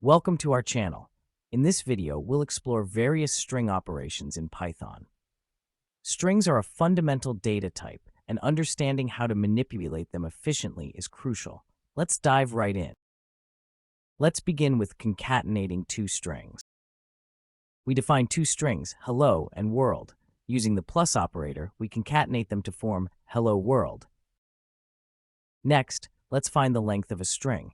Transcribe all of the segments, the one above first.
Welcome to our channel. In this video, we'll explore various string operations in Python. Strings are a fundamental data type, and understanding how to manipulate them efficiently is crucial. Let's dive right in. Let's begin with concatenating two strings. We define two strings, hello and world. Using the plus operator, we concatenate them to form hello world. Next, let's find the length of a string.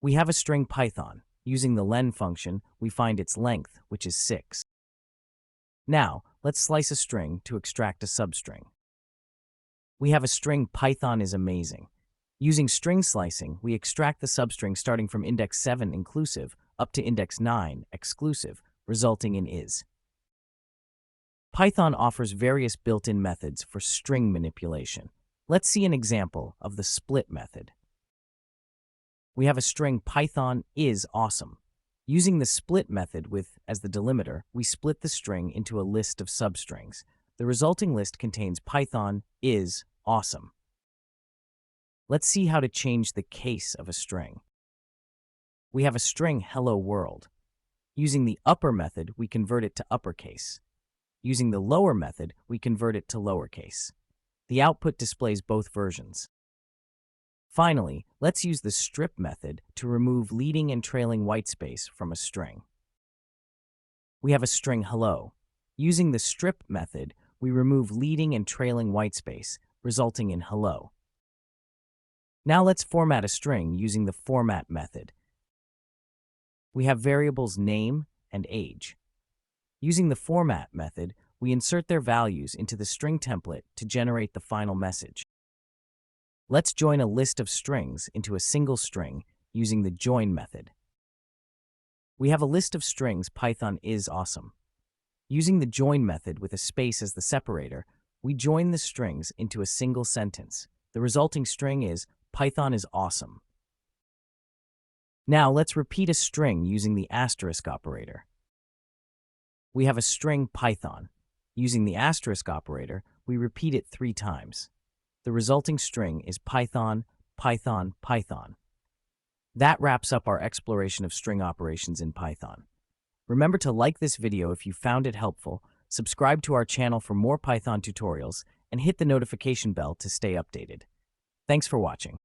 We have a string Python. Using the len function, we find its length, which is 6. Now, let's slice a string to extract a substring. We have a string Python is amazing. Using string slicing, we extract the substring starting from index 7 inclusive up to index 9 exclusive, resulting in is. Python offers various built-in methods for string manipulation. Let's see an example of the split method. We have a string Python is awesome. Using the split method with as the delimiter, we split the string into a list of substrings. The resulting list contains Python is awesome. Let's see how to change the case of a string. We have a string hello world. Using the upper method, we convert it to uppercase. Using the lower method, we convert it to lowercase. The output displays both versions. Finally, let's use the strip method to remove leading and trailing whitespace from a string. We have a string hello. Using the strip method, we remove leading and trailing whitespace, resulting in hello. Now let's format a string using the format method. We have variables name and age. Using the format method, we insert their values into the string template to generate the final message. Let's join a list of strings into a single string using the join method. We have a list of strings Python is awesome. Using the join method with a space as the separator, we join the strings into a single sentence. The resulting string is Python is awesome. Now let's repeat a string using the asterisk operator. We have a string Python. Using the asterisk operator, we repeat it 3 times. The resulting string is Python, Python, Python. That wraps up our exploration of string operations in Python. Remember to like this video if you found it helpful, subscribe to our channel for more Python tutorials, and hit the notification bell to stay updated. Thanks for watching.